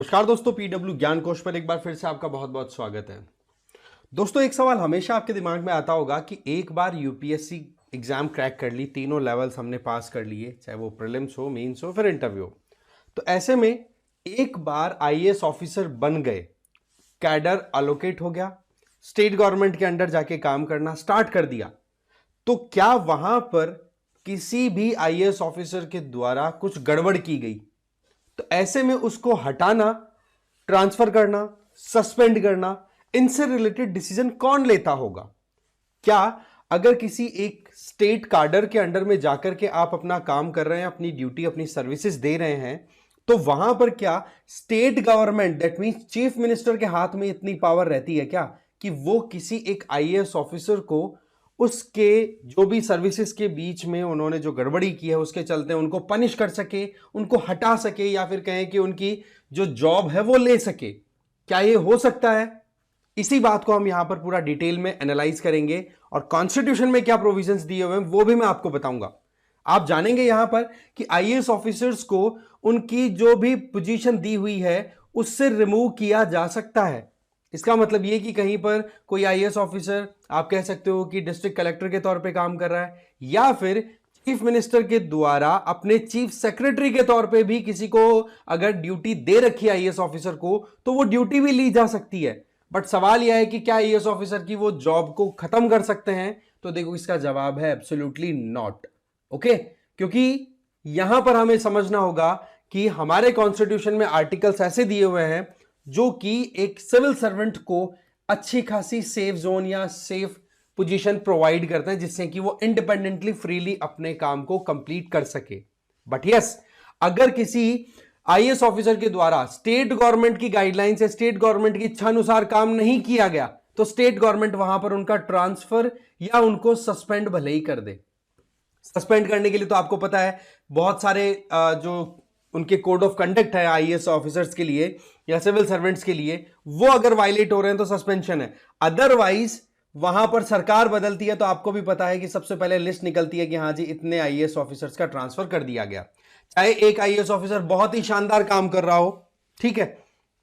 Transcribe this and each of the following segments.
नमस्कार दोस्तों, पीडब्ल्यू ज्ञान कोश पर एक बार फिर से आपका बहुत बहुत स्वागत है। दोस्तों, एक सवाल हमेशा आपके दिमाग में आता होगा कि एक बार यूपीएससी एग्जाम क्रैक कर ली, तीनों लेवल्स हमने पास कर लिए, चाहे वो प्रीलिम्स हो, मेंस हो, फिर इंटरव्यू हो, तो ऐसे में एक बार आईएएस ऑफिसर बन गए, कैडर अलोकेट हो गया, स्टेट गवर्नमेंट के अंडर जाके काम करना स्टार्ट कर दिया, तो क्या वहां पर किसी भी आईएएस ऑफिसर के द्वारा कुछ गड़बड़ की गई तो ऐसे में उसको हटाना, ट्रांसफर करना, सस्पेंड करना, इनसे रिलेटेड डिसीजन कौन लेता होगा? क्या अगर किसी एक स्टेट कार्डर के अंडर में जाकर के आप अपना काम कर रहे हैं, अपनी ड्यूटी, अपनी सर्विसेज दे रहे हैं, तो वहां पर क्या state government, that means chief minister के हाथ में इतनी पावर रहती है क्या कि वो किसी एक आईएएस ऑफिसर को उसके जो भी सर्विसेज के बीच में उन्होंने जो गड़बड़ी की है उसके चलते उनको पनिश कर सके, उनको हटा सके, या फिर कहें कि उनकी जो जॉब है वो ले सके? क्या ये हो सकता है? इसी बात को हम यहां पर पूरा डिटेल में एनालाइज करेंगे और कॉन्स्टिट्यूशन में क्या प्रोविजंस दिए हुए हैं वो भी मैं आपको बताऊंगा। आप जानेंगे यहां पर कि आईएएस ऑफिसर्स को उनकी जो भी पोजीशन दी हुई है उससे रिमूव किया जा सकता है। इसका मतलब यह कि कहीं पर कोई आईएएस ऑफिसर, आप कह सकते हो कि डिस्ट्रिक्ट कलेक्टर के तौर पे काम कर रहा है, या फिर चीफ मिनिस्टर के द्वारा अपने चीफ सेक्रेटरी के तौर पे भी किसी को अगर ड्यूटी दे रखी है आईएएस ऑफिसर को, तो वो ड्यूटी भी ली जा सकती है। बट सवाल यह है कि क्या आईएएस ऑफिसर की वो जॉब को खत्म कर सकते हैं? तो देखो, इसका जवाब है एब्सोल्युटली नॉट। ओके, क्योंकि यहां पर हमें समझना होगा कि हमारे कॉन्स्टिट्यूशन में आर्टिकल्स ऐसे दिए हुए हैं जो कि एक सिविल सर्वेंट को अच्छी खासी सेफ जोन या सेफ पोजीशन प्रोवाइड करते हैं, जिससे कि वो इंडिपेंडेंटली फ्रीली अपने काम को कंप्लीट कर सके। बट यस, अगर किसी आईएएस ऑफिसर के द्वारा स्टेट गवर्नमेंट की गाइडलाइन से, स्टेट गवर्नमेंट की इच्छा अनुसार काम नहीं किया गया, तो स्टेट गवर्नमेंट वहां पर उनका ट्रांसफर या उनको सस्पेंड भले ही कर दे। सस्पेंड करने के लिए तो आपको पता है बहुत सारे जो उनके कोड ऑफ कंडक्ट है आईएएस ऑफिसर्स के लिए या सिविल सर्वेंट्स के लिए, वो अगर वायलेट हो रहे हैं तो सस्पेंशन है। अदरवाइज वहां पर सरकार बदलती है तो आपको भी पता है कि सबसे पहले लिस्ट निकलती है कि हाँ जी, इतने आईएएस ऑफिसर्स का ट्रांसफर कर दिया गया। चाहे एक आईएएस ऑफिसर बहुत ही शानदार काम कर रहा हो, ठीक है,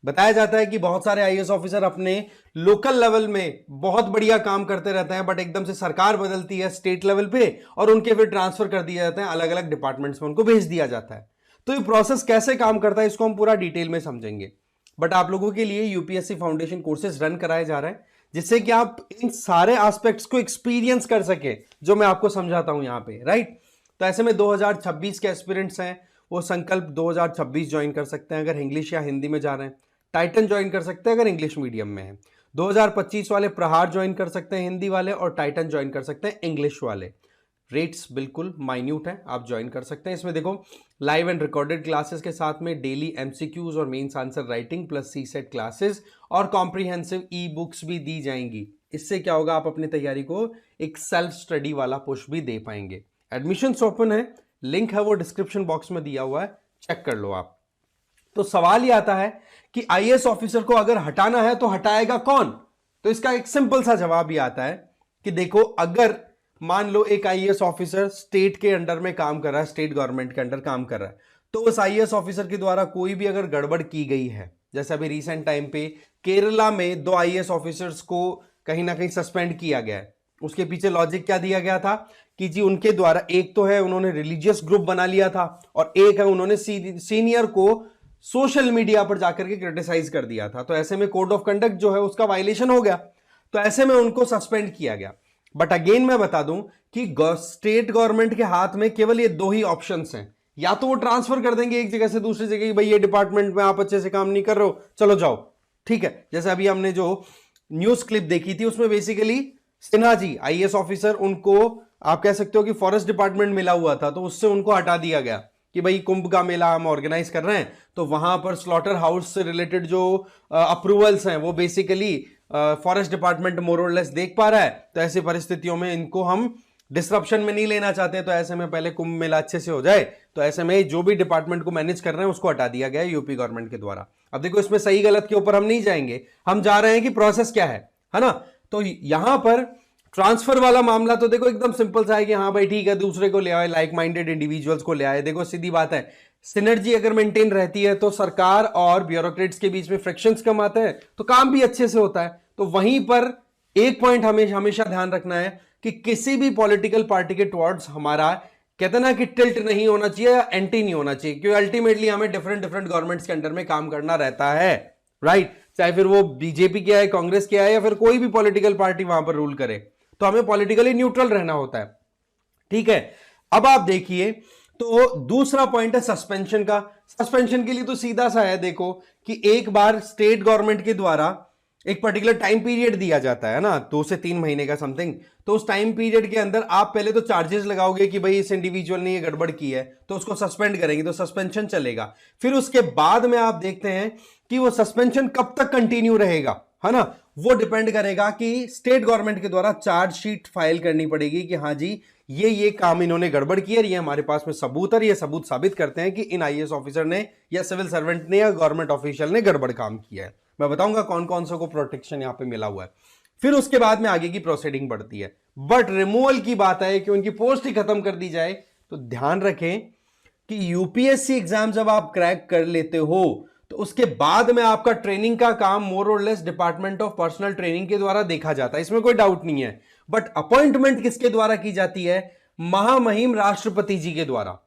बताया जाता है कि बहुत सारे आईएएस ऑफिसर अपने लोकल लेवल में बहुत बढ़िया काम करते रहते हैं, बट एकदम से सरकार बदलती है स्टेट लेवल पे और उनके फिर ट्रांसफर कर दिया जाता है, अलग अलग डिपार्टमेंट्स में उनको भेज दिया जाता है। तो ये प्रोसेस कैसे काम करता है इसको हम पूरा डिटेल में समझेंगे। बट आप लोगों के लिए यूपीएससी फाउंडेशन कोर्सेज रन कराए जा रहे हैं, जिससे कि आप इन सारे एस्पेक्ट्स को एक्सपीरियंस कर सके, जो मैं आपको समझाता हूं यहां पे, राइट। तो ऐसे में 2026 के एस्पिरेंट्स हैं, वो संकल्प 2026 ज्वाइन कर सकते हैं अगर इंग्लिश या हिंदी में जा रहे हैं। टाइटन ज्वाइन कर सकते हैं अगर इंग्लिश मीडियम में है। 2025 वाले प्रहार ज्वाइन कर सकते हैं हिंदी वाले, और टाइटन ज्वाइन कर सकते हैं इंग्लिश वाले। रेट्स बिल्कुल माइन्यूट है, आप ज्वाइन कर सकते हैं। इसमें देखो, लाइव एंड रिकॉर्डेड क्लासेस के साथ में डेली एमसीक्यूज और मेंस आंसर राइटिंग प्लस सी सेट क्लासेस और कॉम्प्रिहेंसिव ई बुक्स भी दी जाएंगी। इससे क्या होगा, आप अपनी तैयारी को एक सेल्फ स्टडी वाला पुश भी दे पाएंगे। एडमिशंस ओपन है, लिंक है वो डिस्क्रिप्शन बॉक्स में दिया हुआ है, चेक कर लो आप। तो सवाल यह आता है कि आईएएस ऑफिसर को अगर हटाना है तो हटाएगा कौन? तो इसका एक सिंपल सा जवाब यह आता है कि देखो, अगर मान लो एक आईएएस ऑफिसर स्टेट के अंडर में काम कर रहा है, स्टेट गवर्नमेंट के अंडर काम कर रहा है, तो उस आईएएस ऑफिसर के द्वारा कोई भी अगर गड़बड़ की गई है, जैसे अभी रिसेंट टाइम पे केरला में 2 आईएएस ऑफिसर्स को कहीं ना कहीं सस्पेंड किया गया है। उसके पीछे लॉजिक क्या दिया गया था कि जी उनके द्वारा, एक तो है उन्होंने रिलीजियस ग्रुप बना लिया था, और एक है उन्होंने सीनियर को सोशल मीडिया पर जाकर के क्रिटिसाइज कर दिया था। तो ऐसे में कोड ऑफ कंडक्ट जो है उसका वायलेशन हो गया, तो ऐसे में उनको सस्पेंड किया गया। बट अगेन मैं बता दूं कि स्टेट गवर्नमेंट के हाथ में केवल ये 2 ही ऑप्शंस हैं, या तो वो ट्रांसफर कर देंगे एक जगह से दूसरी जगह, भाई ये डिपार्टमेंट में आप अच्छे से काम नहीं कर रहे हो, चलो जाओ, ठीक है। जैसे अभी हमने जो न्यूज क्लिप देखी थी उसमें basically Sinha ji IAS officer, उनको आप कह सकते हो कि फॉरेस्ट डिपार्टमेंट मिला हुआ था, तो उससे उनको हटा दिया गया कि भाई कुंभ का मेला हम ऑर्गेनाइज कर रहे हैं, तो वहां पर स्लॉटर हाउस से रिलेटेड जो अप्रूवल्स हैं वो बेसिकली फॉरेस्ट डिपार्टमेंट मोर और लेस देख पा रहा है। तो ऐसी परिस्थितियों में इनको हम डिस्ट्रप्शन में नहीं लेना चाहते, तो ऐसे में पहले कुंभ मेला अच्छे से हो जाए, तो ऐसे में जो भी डिपार्टमेंट को मैनेज कर रहे हैं उसको हटा दिया गया यूपी गवर्नमेंट के द्वारा। अब देखो, इसमें सही गलत के ऊपर हम नहीं जाएंगे, हम जा रहे हैं कि प्रोसेस क्या है ना। तो यहां पर ट्रांसफर वाला मामला तो देखो एकदम सिंपल सा है कि हाँ भाई ठीक है, दूसरे को ले आए, लाइक माइंडेड इंडिविजुअल्स को ले आए। देखो सीधी बात है, सिनर्जी अगर मेंटेन रहती है तो सरकार और ब्यूरोक्रेट्स के बीच में फ्रिक्शंस कम आते हैं, तो काम भी अच्छे से होता है। तो वहीं पर एक पॉइंट हमें हमेशा ध्यान रखना है कि किसी भी पॉलिटिकल पार्टी के टुवर्ड्स हमारा कहते ना कि टिल्ट नहीं होना चाहिए या एंटी नहीं होना चाहिए, क्योंकि अल्टीमेटली हमें डिफरेंट डिफरेंट गवर्नमेंट्स के अंडर में काम करना रहता है, राइट। चाहे फिर वो बीजेपी क्या है, कांग्रेस क्या है, या फिर कोई भी पॉलिटिकल पार्टी वहां पर रूल करे, तो हमें पॉलिटिकली न्यूट्रल रहना होता है, ठीक है। अब आप देखिए, तो दूसरा पॉइंट है सस्पेंशन का। सस्पेंशन के लिए तो सीधा सा है, देखो कि एक बार स्टेट गवर्नमेंट के द्वारा एक पर्टिकुलर टाइम पीरियड दिया जाता है ना, 2 से 3 महीने का समथिंग। तो उस टाइम पीरियड के अंदर आप पहले तो चार्जेस लगाओगे कि भाई इस इंडिविजुअल ने ये गड़बड़ की है, तो उसको सस्पेंड करेंगे, तो सस्पेंशन चलेगा। फिर उसके बाद में आप देखते हैं कि वो सस्पेंशन कब तक कंटिन्यू रहेगा, है ना। वो डिपेंड करेगा कि स्टेट गवर्नमेंट के द्वारा चार्जशीट फाइल करनी पड़ेगी कि हाँ जी ये काम इन्होंने गड़बड़ की है, ये हमारे पास में सबूत है, ये सबूत साबित करते हैं कि इन आईएएस ऑफिसर ने या सिविल सर्वेंट ने या गवर्नमेंट ऑफिशियल ने गड़बड़ काम किया है। मैं बताऊंगा कौन कौन सा को प्रोटेक्शन यहां पे मिला हुआ है। फिर उसके बाद में आगे की प्रोसीडिंग बढ़ती है। बट रिमूवल की बात है कि उनकी पोस्ट ही खत्म कर दी जाए, तो ध्यान रखें कि यूपीएससी एग्जाम जब आप क्रैक कर लेते हो तो उसके बाद में आपका ट्रेनिंग का काम मोर और less department of personal training के द्वारा देखा जाता है, इसमें कोई डाउट नहीं है। बट अपॉइंटमेंट किसके द्वारा की जाती है? महामहिम राष्ट्रपति जी के द्वारा।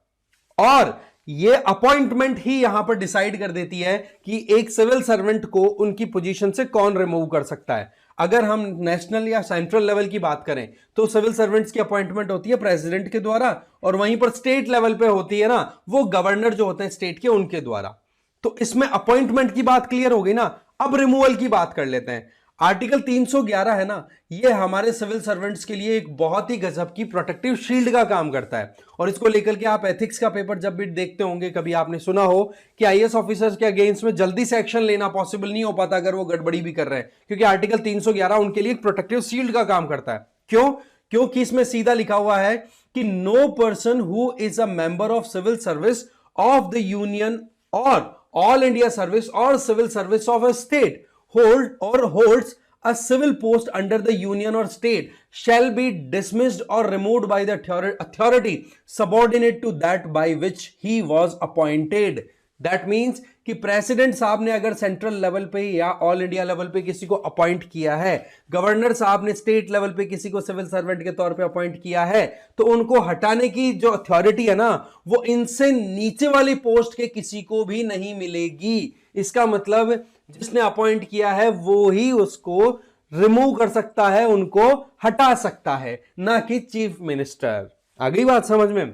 और ये अपॉइंटमेंट ही यहां पर डिसाइड कर देती है कि एक सिविल सर्वेंट को उनकी पोजीशन से कौन रिमूव कर सकता है। अगर हम नेशनल या सेंट्रल लेवल की बात करें तो सिविल सर्वेंट्स की अपॉइंटमेंट होती है प्रेसिडेंट के द्वारा, और वहीं पर स्टेट लेवल पे होती है ना, वो गवर्नर जो होते हैं स्टेट के, उनके द्वारा। तो इसमें अपॉइंटमेंट की बात क्लियर हो गई ना। अब रिमूवल की बात कर लेते हैं। आर्टिकल 311 है ना, ये हमारे सिविल सर्वेंट्स के लिए एक बहुत ही गजब की प्रोटेक्टिव शील्ड का काम करता है। और इसको लेकर के आप एथिक्स का पेपर जब भी देखते होंगे, कभी आपने सुना हो कि आईएएस ऑफिसर्स के अगेंस्ट में जल्दी से एक्शन लेना पॉसिबल नहीं हो पाता अगर वो गड़बड़ी भी कर रहे हैं, क्योंकि आर्टिकल 311 उनके लिए एक प्रोटेक्टिव शील्ड का काम करता है। क्यों? क्योंकि इसमें सीधा लिखा हुआ है कि no person who is a member of civil service of the union और ऑल इंडिया सर्विस और civil service of a state holds a civil post under the union or state shall be dismissed or removed by the authority subordinate to that by which he was appointed. That means कि president साहब ने अगर central level पे या all India level पे किसी को appoint किया है, गवर्नर साहब ने स्टेट लेवल पे किसी को सिविल सर्वेंट के तौर पे अपॉइंट किया है, तो उनको हटाने की जो अथॉरिटी है ना, वो इनसे नीचे वाली पोस्ट के किसी को भी नहीं मिलेगी। इसका मतलब जिसने अपॉइंट किया है वो ही उसको रिमूव कर सकता है, उनको हटा सकता है, ना कि चीफ मिनिस्टर। आ गई बात समझ में?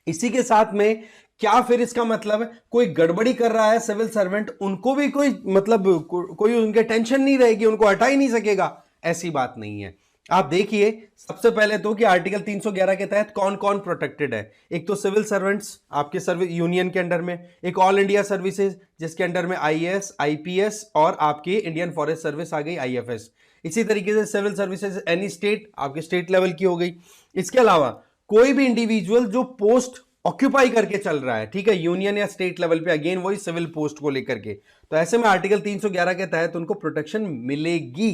इसी के साथ में क्या फिर इसका मतलब कोई गड़बड़ी कर रहा है सिविल सर्वेंट, उनको भी कोई मतलब कोई उनके टेंशन नहीं रहेगी, उनको हटा ही नहीं सकेगा? ऐसी बात नहीं है। आप देखिए सबसे पहले तो कि आर्टिकल 311 के तहत कौन कौन प्रोटेक्टेड है। एक तो सिविल सर्वेंट्स आपके सर्विस यूनियन के अंडर में, एक ऑल इंडिया सर्विसेज जिसके अंडर में आईएएस, आईपीएस और आपकी इंडियन फॉरेस्ट सर्विस आ गई आईएफएस। इसी तरीके से सिविल सर्विसेज एनी स्टेट आपके स्टेट लेवल की हो गई। इसके अलावा कोई भी इंडिविजुअल जो पोस्ट ऑक्यूपाई करके चल रहा है, ठीक है, यूनियन या स्टेट लेवल पे, अगेन वही सिविल पोस्ट को लेकर के, तो ऐसे में आर्टिकल 311 के तहत उनको प्रोटेक्शन मिलेगी।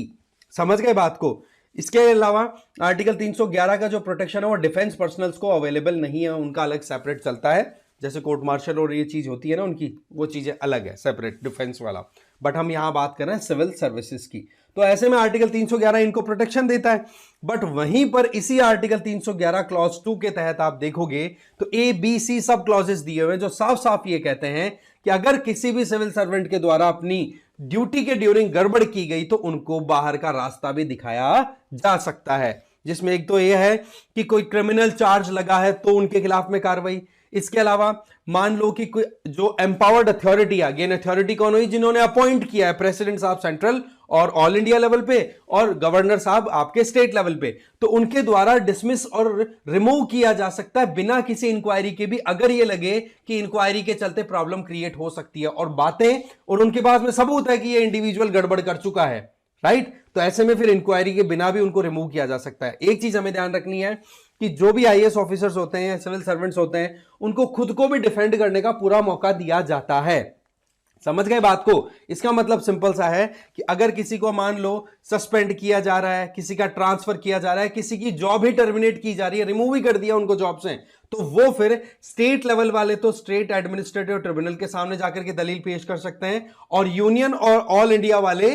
समझ गए बात को? इसके अलावा आर्टिकल 311 का जो प्रोटेक्शन है वो डिफेंस पर्सनल्स को अवेलेबल नहीं है, उनका अलग सेपरेट चलता है। जैसे कोर्ट मार्शल और ये चीज होती है ना उनकी, वो चीजें अलग है, सेपरेट डिफेंस वाला। बट हम यहां बात कर रहे हैं सिविल सर्विसेज की। तो ऐसे में आर्टिकल 311 इनको प्रोटेक्शन देता है। बट वहीं पर इसी आर्टिकल 311 क्लॉज 2 के तहत आप देखोगे तो ABC सब क्लॉजेस दिए हुए हैं जो साफ साफ ये कहते हैं कि अगर किसी भी सिविल सर्वेंट के द्वारा अपनी ड्यूटी के ड्यूरिंग गड़बड़ की गई तो उनको बाहर का रास्ता भी दिखाया जा सकता है, जिसमें एक तो यह है कि कोई क्रिमिनल चार्ज लगा है तो उनके खिलाफ में कार्रवाई। इसके अलावा मान लो कि कोई जो एम्पावर्ड अथॉरिटी, अगेन अथॉरिटी कौन हुई? जिन्होंने अपॉइंट किया है, प्रेसिडेंट साहब सेंट्रल और ऑल इंडिया लेवल पे और गवर्नर साहब आपके स्टेट लेवल पे, तो उनके द्वारा डिसमिस और रिमूव किया जा सकता है बिना किसी इंक्वायरी के भी, अगर ये लगे कि इंक्वायरी के चलते प्रॉब्लम क्रिएट हो सकती है और बातें और उनके पास में सबूत है कि ये इंडिविजुअल गड़बड़ कर चुका है, राइट। तो ऐसे में फिर इंक्वायरी के बिना भी उनको रिमूव किया जा सकता है। एक चीज हमें ध्यान रखनी है कि जो भी आईएएस ऑफिसर्स होते हैं, सिविल सर्वेंट्स होते हैं, उनको खुद को भी डिफेंड करने का पूरा मौका दिया जाता है। समझ गए बात को? इसका मतलब सिंपल सा है कि अगर किसी को मान लो सस्पेंड किया जा रहा है, किसी का ट्रांसफर किया जा रहा है, किसी की जॉब ही टर्मिनेट की जा रही है, रिमूव ही कर दिया उनको जॉब से, तो वो फिर स्टेट लेवल वाले तो स्टेट एडमिनिस्ट्रेटिव ट्रिब्यूनल के सामने जाकर के दलील पेश कर सकते हैं, और यूनियन और ऑल इंडिया वाले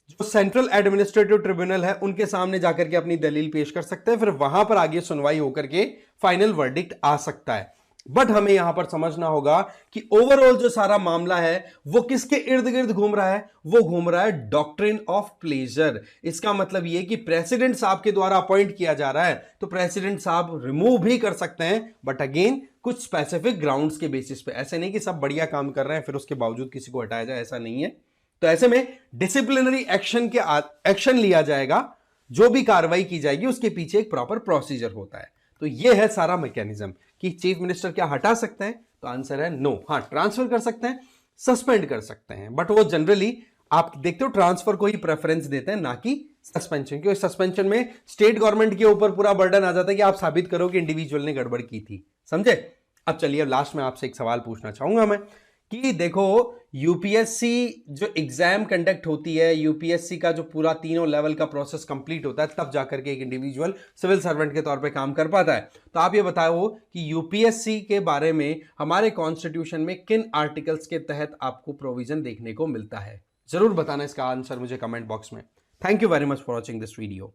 जो सेंट्रल एडमिनिस्ट्रेटिव ट्रिब्यूनल है उनके सामने जाकर के अपनी दलील पेश कर सकते हैं। फिर वहां पर आगे सुनवाई होकर के फाइनल वर्डिक्ट आ सकता है। बट हमें यहां पर समझना होगा कि ओवरऑल जो सारा मामला है वो किसके इर्द गिर्द घूम रहा है? वो घूम रहा है डॉक्ट्रिन ऑफ प्लेजर। इसका मतलब यह कि प्रेसिडेंट साहब के द्वारा अपॉइंट किया जा रहा है तो प्रेसिडेंट साहब रिमूव भी कर सकते हैं, बट अगेन कुछ स्पेसिफिक ग्राउंड्स के बेसिस पे। ऐसे नहीं कि सब बढ़िया काम कर रहे हैं फिर उसके बावजूद किसी को हटाया जाए, ऐसा नहीं है। तो ऐसे में डिसिप्लिनरी एक्शन लिया जाएगा, जो भी कार्रवाई की जाएगी उसके पीछे एक प्रॉपर प्रोसीजर होता है। तो यह है सारा मैकेनिज्म कि चीफ मिनिस्टर क्या हटा सकते हैं? तो आंसर है नो। हाँ, ट्रांसफर कर सकते हैं, सस्पेंड कर सकते हैं, बट वो जनरली आप देखते हो ट्रांसफर को ही प्रेफरेंस देते हैं, ना कि सस्पेंशन। क्योंकि सस्पेंशन में स्टेट गवर्नमेंट के ऊपर पूरा बर्डन आ जाता है कि आप साबित करो कि इंडिविजुअल ने गड़बड़ की थी। समझे? अब चलिए लास्ट में आपसे एक सवाल पूछना चाहूंगा मैं कि देखो यूपीएससी जो एग्जाम कंडक्ट होती है, यूपीएससी का जो पूरा तीनों लेवल का प्रोसेस कंप्लीट होता है, तब जाकर के एक इंडिविजुअल सिविल सर्वेंट के तौर पे काम कर पाता है। तो आप ये बताओ कि यूपीएससी के बारे में हमारे कॉन्स्टिट्यूशन में किन आर्टिकल्स के तहत आपको प्रोविजन देखने को मिलता है? जरूर बताना इसका आंसर मुझे कमेंट बॉक्स में। Thank you very much for watching this video.